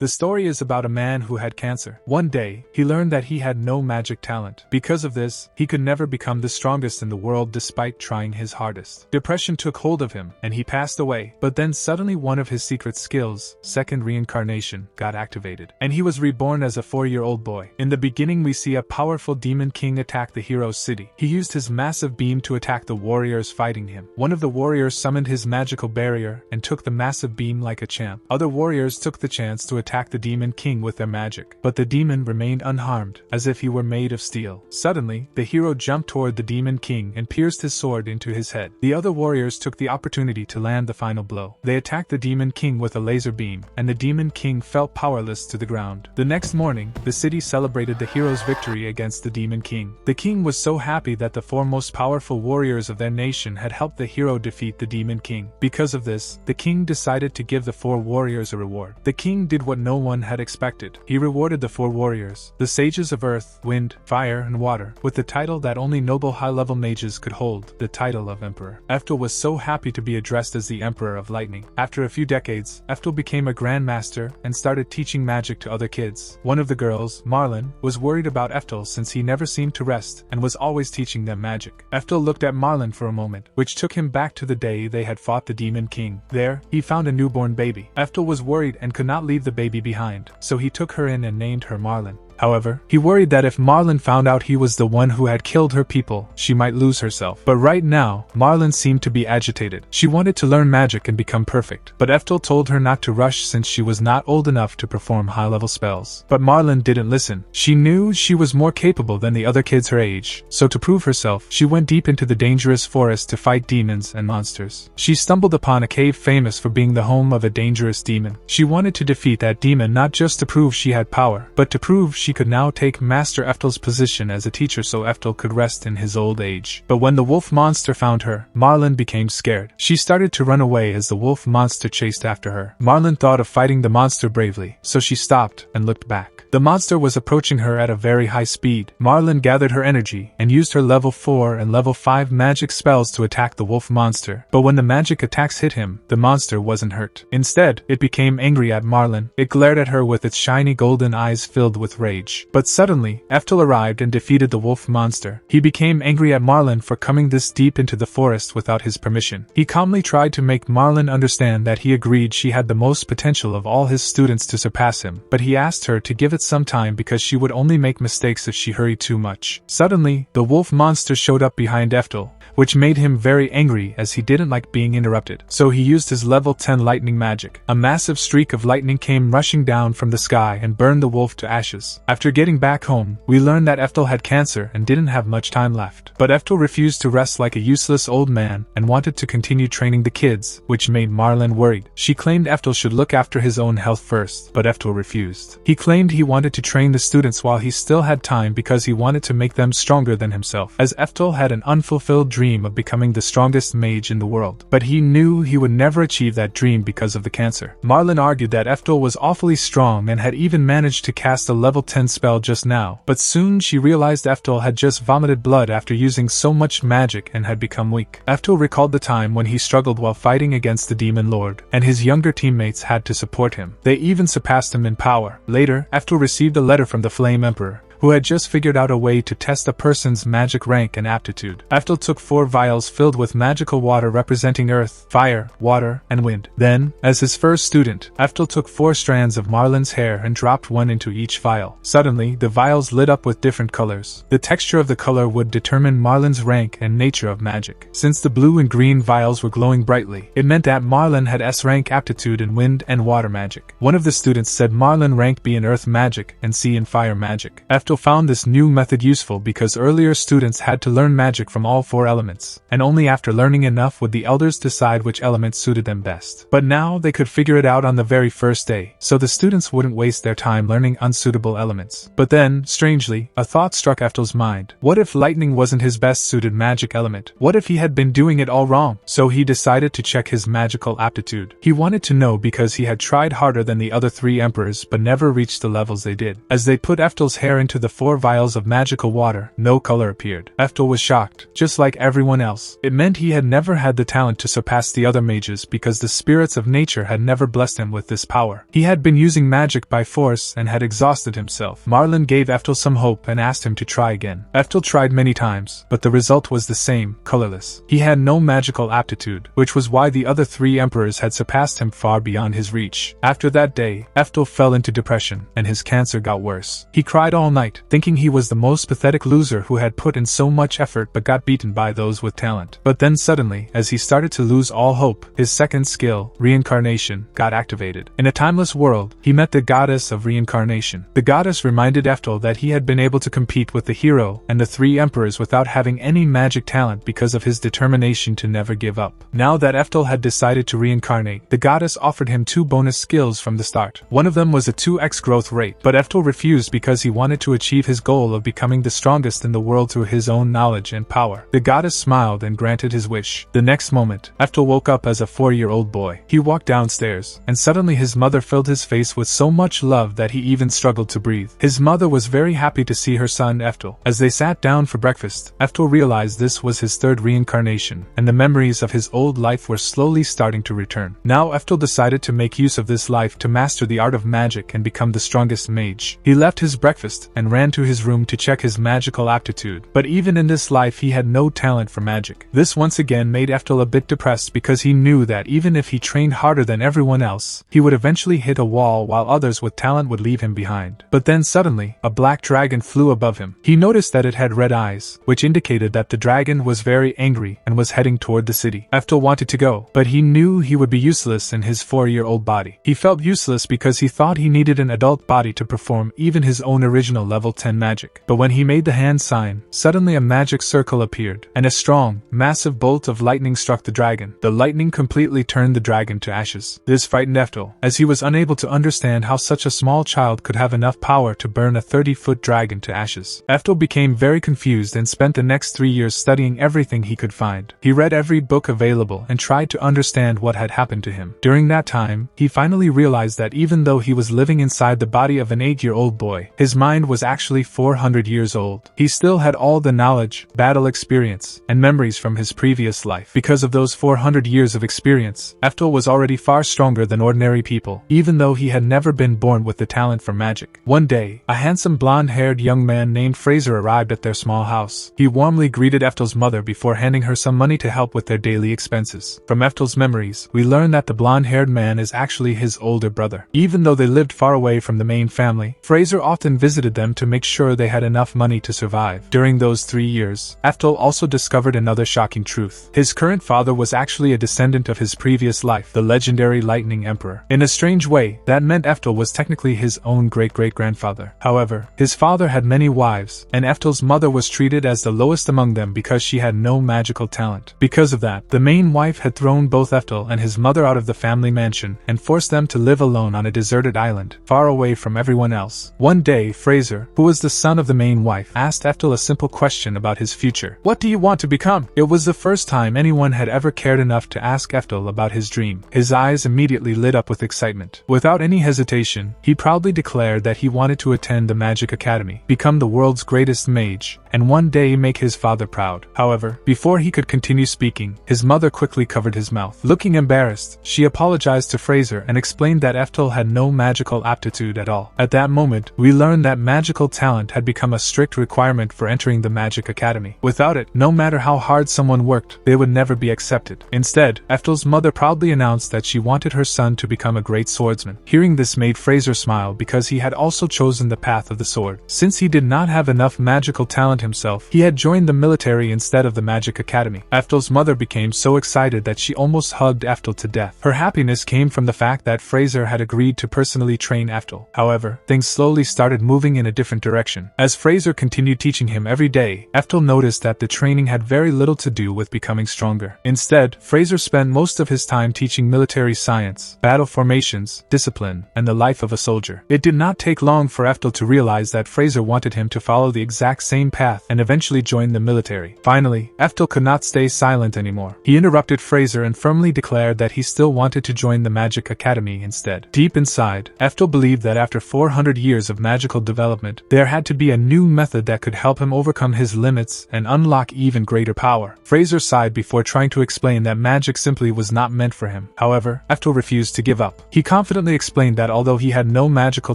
The story is about a man who had cancer. One day, he learned that he had no magic talent. Because of this, he could never become the strongest in the world despite trying his hardest. Depression took hold of him, and he passed away. But then suddenly one of his secret skills, second reincarnation, got activated. And he was reborn as a 4-year-old boy. In the beginning we see a powerful demon king attack the hero's city. He used his massive beam to attack the warriors fighting him. One of the warriors summoned his magical barrier and took the massive beam like a champ. Other warriors took the chance to attack the demon king with their magic. But the demon remained unharmed, as if he were made of steel. Suddenly, the hero jumped toward the demon king and pierced his sword into his head. The other warriors took the opportunity to land the final blow. They attacked the demon king with a laser beam, and the demon king fell powerless to the ground. The next morning, the city celebrated the hero's victory against the demon king. The king was so happy that the 4 most powerful warriors of their nation had helped the hero defeat the demon king. Because of this, the king decided to give the 4 warriors a reward. The king did what no one had expected. He rewarded the 4 warriors, the sages of earth, wind, fire, and water, with the title that only noble high-level mages could hold, the title of emperor. Eftel was so happy to be addressed as the emperor of lightning. After a few decades, Eftel became a grandmaster and started teaching magic to other kids. One of the girls, Marlin, was worried about Eftel since he never seemed to rest and was always teaching them magic. Eftel looked at Marlin for a moment, which took him back to the day they had fought the demon king. There, he found a newborn baby. Eftel was worried and could not leave the baby behind, so he took her in and named her Marlin. However, he worried that if Marlin found out he was the one who had killed her people, she might lose herself. But right now, Marlin seemed to be agitated. She wanted to learn magic and become perfect, but Eftel told her not to rush since she was not old enough to perform high-level spells. But Marlin didn't listen. She knew she was more capable than the other kids her age, so to prove herself, she went deep into the dangerous forest to fight demons and monsters. She stumbled upon a cave famous for being the home of a dangerous demon. She wanted to defeat that demon not just to prove she had power, but to prove she could now take Master Eftel's position as a teacher so Eftel could rest in his old age. But when the wolf monster found her, Marlin became scared. She started to run away as the wolf monster chased after her. Marlin thought of fighting the monster bravely, so she stopped and looked back. The monster was approaching her at a very high speed. Marlin gathered her energy and used her level 4 and level 5 magic spells to attack the wolf monster. But when the magic attacks hit him, the monster wasn't hurt. Instead, it became angry at Marlin. It glared at her with its shiny golden eyes filled with rage. But suddenly, Eftel arrived and defeated the wolf monster. He became angry at Marlin for coming this deep into the forest without his permission. He calmly tried to make Marlin understand that he agreed she had the most potential of all his students to surpass him, but he asked her to give it some time because she would only make mistakes if she hurried too much. Suddenly, the wolf monster showed up behind Eftel, which made him very angry as he didn't like being interrupted. So he used his level 10 lightning magic. A massive streak of lightning came rushing down from the sky and burned the wolf to ashes. After getting back home, we learned that Eftel had cancer and didn't have much time left. But Eftel refused to rest like a useless old man and wanted to continue training the kids, which made Marlin worried. She claimed Eftel should look after his own health first, but Eftel refused. He claimed he wanted to train the students while he still had time because he wanted to make them stronger than himself, as Eftel had an unfulfilled dream of becoming the strongest mage in the world. But he knew he would never achieve that dream because of the cancer. Marlin argued that Eftel was awfully strong and had even managed to cast a level 10 spell just now, but soon she realized Eftel had just vomited blood after using so much magic and had become weak. Eftel recalled the time when he struggled while fighting against the demon lord, and his younger teammates had to support him. They even surpassed him in power. Later, Eftel received a letter from the Flame Emperor, who had just figured out a way to test a person's magic rank and aptitude. Eftel took 4 vials filled with magical water representing earth, fire, water, and wind. Then, as his first student, Eftel took 4 strands of Marlin's hair and dropped one into each vial. Suddenly, the vials lit up with different colors. The texture of the color would determine Marlin's rank and nature of magic. Since the blue and green vials were glowing brightly, it meant that Marlin had S-rank aptitude in wind and water magic. One of the students said Marlin ranked B in earth magic and C in fire magic. Eftel found this new method useful because earlier students had to learn magic from all 4 elements, and only after learning enough would the elders decide which element suited them best. But now they could figure it out on the very first day, so the students wouldn't waste their time learning unsuitable elements. But then, strangely, a thought struck Eftel's mind. What if lightning wasn't his best suited magic element? What if he had been doing it all wrong? So he decided to check his magical aptitude. He wanted to know because he had tried harder than the other 3 emperors but never reached the levels they did. As they put Eftel's hair into the 4 vials of magical water, no color appeared. Eftel was shocked, just like everyone else. It meant he had never had the talent to surpass the other mages because the spirits of nature had never blessed him with this power. He had been using magic by force and had exhausted himself. Marlin gave Eftel some hope and asked him to try again. Eftel tried many times, but the result was the same, colorless. He had no magical aptitude, which was why the other 3 emperors had surpassed him far beyond his reach. After that day, Eftel fell into depression, and his cancer got worse. He cried all night, thinking he was the most pathetic loser who had put in so much effort but got beaten by those with talent. But then suddenly, as he started to lose all hope, his second skill, reincarnation, got activated. In a timeless world, he met the goddess of reincarnation. The goddess reminded Eftel that he had been able to compete with the hero and the 3 emperors without having any magic talent because of his determination to never give up. Now that Eftel had decided to reincarnate, the goddess offered him 2 bonus skills from the start. One of them was a 2x growth rate, but Eftel refused because he wanted to achieve his goal of becoming the strongest in the world through his own knowledge and power. The goddess smiled and granted his wish. The next moment, Eftel woke up as a 4-year-old boy. He walked downstairs, and suddenly his mother filled his face with so much love that he even struggled to breathe. His mother was very happy to see her son Eftel. As they sat down for breakfast, Eftel realized this was his 3rd reincarnation, and the memories of his old life were slowly starting to return. Now Eftel decided to make use of this life to master the art of magic and become the strongest mage. He left his breakfast and ran to his room to check his magical aptitude, but even in this life he had no talent for magic. This once again made Eftel a bit depressed because he knew that even if he trained harder than everyone else, he would eventually hit a wall while others with talent would leave him behind. But then suddenly, a black dragon flew above him. He noticed that it had red eyes, which indicated that the dragon was very angry and was heading toward the city. Eftel wanted to go, but he knew he would be useless in his 4-year-old body. He felt useless because he thought he needed an adult body to perform even his own original level 10 magic. But when he made the hand sign, suddenly a magic circle appeared, and a strong, massive bolt of lightning struck the dragon. The lightning completely turned the dragon to ashes. This frightened Eftel, as he was unable to understand how such a small child could have enough power to burn a 30-foot dragon to ashes. Eftel became very confused and spent the next 3 years studying everything he could find. He read every book available and tried to understand what had happened to him. During that time, he finally realized that even though he was living inside the body of an 8-year-old boy, his mind was actually 400 years old. He still had all the knowledge, battle experience, and memories from his previous life. Because of those 400 years of experience, Eftel was already far stronger than ordinary people, even though he had never been born with the talent for magic. One day, a handsome blonde-haired young man named Fraser arrived at their small house. He warmly greeted Eftel's mother before handing her some money to help with their daily expenses. From Eftel's memories, we learn that the blonde-haired man is actually his older brother. Even though they lived far away from the main family, Fraser often visited them to make sure they had enough money to survive. During those 3 years, Eftel also discovered another shocking truth. His current father was actually a descendant of his previous life, the legendary Lightning Emperor. In a strange way, that meant Eftel was technically his own great-great-grandfather. However, his father had many wives, and Eftel's mother was treated as the lowest among them because she had no magical talent. Because of that, the main wife had thrown both Eftel and his mother out of the family mansion and forced them to live alone on a deserted island, far away from everyone else. One day, Fraser, who was the son of the main wife, asked Eftel a simple question about his future. "What do you want to become?" It was the first time anyone had ever cared enough to ask Eftel about his dream. His eyes immediately lit up with excitement. Without any hesitation, he proudly declared that he wanted to attend the Magic Academy, become the world's greatest mage, and one day make his father proud. However, before he could continue speaking, his mother quickly covered his mouth. Looking embarrassed, she apologized to Fraser and explained that Eftel had no magical aptitude at all. At that moment, we learned that magical talent had become a strict requirement for entering the Magic Academy. Without it, no matter how hard someone worked, they would never be accepted. Instead, Eftel's mother proudly announced that she wanted her son to become a great swordsman. Hearing this made Fraser smile because he had also chosen the path of the sword. Since he did not have enough magical talent himself, he had joined the military instead of the Magic Academy. Eftel's mother became so excited that she almost hugged Eftel to death. Her happiness came from the fact that Fraser had agreed to personally train Eftel. However, things slowly started moving in a different direction. As Fraser continued teaching him every day, Eftel noticed that the training had very little to do with becoming stronger. Instead, Fraser spent most of his time teaching military science, battle formations, discipline, and the life of a soldier. It did not take long for Eftel to realize that Fraser wanted him to follow the exact same path and eventually join the military. Finally, Eftel could not stay silent anymore. He interrupted Fraser and firmly declared that he still wanted to join the Magic Academy instead. Deep inside, Eftel believed that after 400 years of magical development, development, there had to be a new method that could help him overcome his limits and unlock even greater power. Fraser sighed before trying to explain that magic simply was not meant for him. However, Eftel refused to give up. He confidently explained that although he had no magical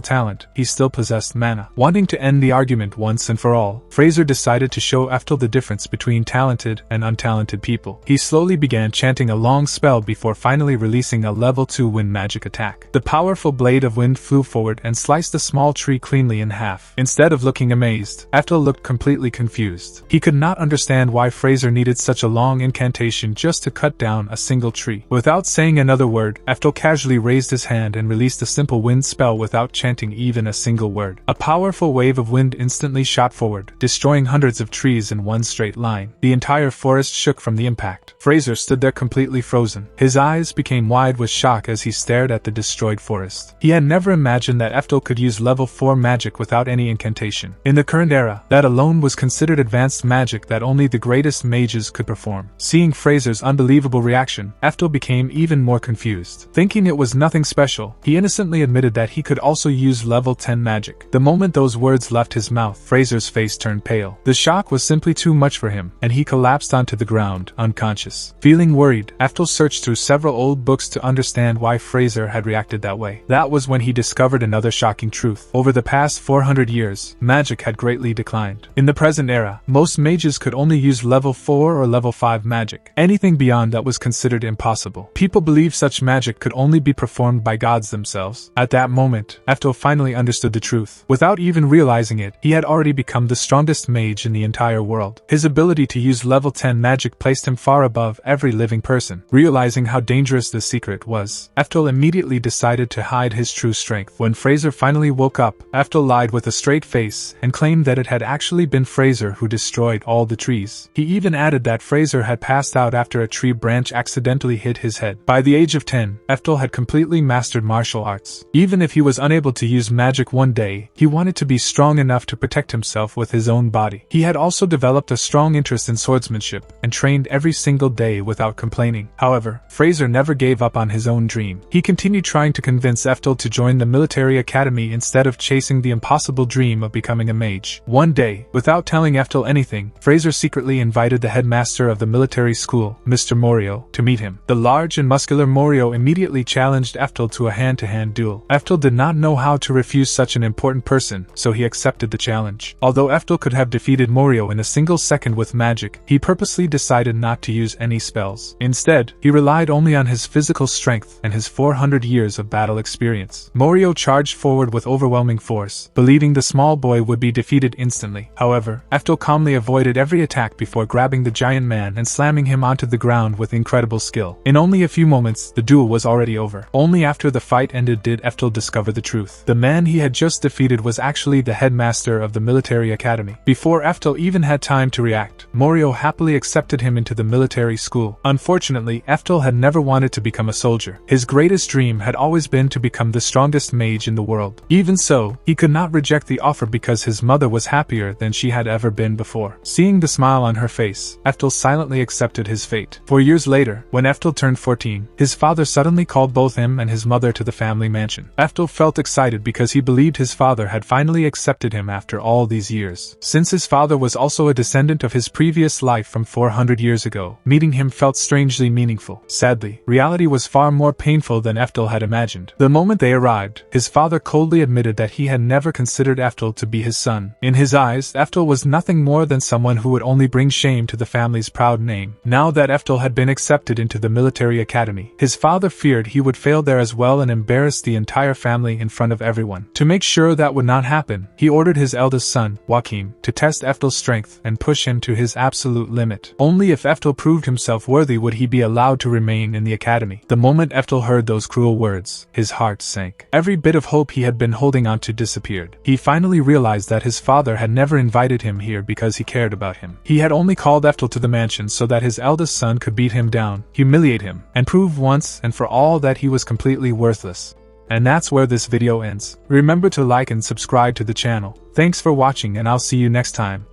talent, he still possessed mana. Wanting to end the argument once and for all, Fraser decided to show Eftel the difference between talented and untalented people. He slowly began chanting a long spell before finally releasing a level 2 wind magic attack. The powerful blade of wind flew forward and sliced a small tree cleanly in half. Instead of looking amazed, Eftel looked completely confused. He could not understand why Fraser needed such a long incantation just to cut down a single tree. Without saying another word, Eftel casually raised his hand and released a simple wind spell without chanting even a single word. A powerful wave of wind instantly shot forward, destroying hundreds of trees in one straight line. The entire forest shook from the impact. Fraser stood there completely frozen. His eyes became wide with shock as he stared at the destroyed forest. He had never imagined that Eftel could use level 4 magic without any incantation. In the current era, that alone was considered advanced magic that only the greatest mages could perform. Seeing Fraser's unbelievable reaction, Eftel became even more confused. Thinking it was nothing special, he innocently admitted that he could also use level 10 magic. The moment those words left his mouth, Fraser's face turned pale. The shock was simply too much for him, and he collapsed onto the ground, unconscious. Feeling worried, Eftel searched through several old books to understand why Fraser had reacted that way. That was when he discovered another shocking truth. Over the past 400 years, magic had greatly declined. In the present era, most mages could only use level 4 or level 5 magic. Anything beyond that was considered impossible. People believed such magic could only be performed by gods themselves. At that moment, Eftel finally understood the truth. Without even realizing it, he had already become the strongest mage in the entire world. His ability to use level 10 magic placed him far above every living person. Realizing how dangerous this secret was, Eftel immediately decided to hide his true strength. When Fraser finally woke up, Eftel lied with a straight face and claimed that it had actually been Fraser who destroyed all the trees. He even added that Fraser had passed out after a tree branch accidentally hit his head. By the age of 10, Eftel had completely mastered martial arts. Even if he was unable to use magic one day, he wanted to be strong enough to protect himself with his own body. He had also developed a strong interest in swordsmanship and trained every single day without complaining. However, Fraser never gave up on his own dream. He continued trying to convince Eftel to join the military academy instead of chasing the impossible dream of becoming a mage. One day, without telling Eftel anything, Fraser secretly invited the headmaster of the military school, Mr. Morio, to meet him. The large and muscular Morio immediately challenged Eftel to a hand-to-hand duel. Eftel did not know how to refuse such an important person, so he accepted the challenge. Although Eftel could have defeated Morio in a single second with magic, he purposely decided not to use any spells. Instead, he relied only on his physical strength and his 400 years of battle experience. Morio charged forward with overwhelming force, believing the small boy would be defeated instantly. However, Eftel calmly avoided every attack before grabbing the giant man and slamming him onto the ground with incredible skill. In only a few moments, the duel was already over. Only after the fight ended did Eftel discover the truth. The man he had just defeated was actually the headmaster of the military academy. Before Eftel even had time to react, Morio happily accepted him into the military school. Unfortunately, Eftel had never wanted to become a soldier. His greatest dream had always been to become the strongest mage in the world. Even so, he could not reject the offer because his mother was happier than she had ever been before. Seeing the smile on her face, Eftel silently accepted his fate. 4 years later, when Eftel turned 14, his father suddenly called both him and his mother to the family mansion. Eftel felt excited because he believed his father had finally accepted him after all these years. Since his father was also a descendant of his previous life from 400 years ago, meeting him felt strangely meaningful. Sadly, reality was far more painful than Eftel had imagined. The moment they arrived, his father coldly admitted that he had never considered Eftel to be his son. In his eyes, Eftel was nothing more than someone who would only bring shame to the family's proud name. Now that Eftel had been accepted into the military academy, his father feared he would fail there as well and embarrass the entire family in front of everyone. To make sure that would not happen, he ordered his eldest son, Joachim, to test Eftel's strength and push him to his absolute limit. Only if Eftel proved himself worthy would he be allowed to remain in the academy. The moment Eftel heard those cruel words, his heart sank. Every bit of hope he had been holding on to disappeared. He finally realized that his father had never invited him here because he cared about him. He had only called Eftel to the mansion so that his eldest son could beat him down, humiliate him, and prove once and for all that he was completely worthless. And that's where this video ends. Remember to like and subscribe to the channel. Thanks for watching and I'll see you next time.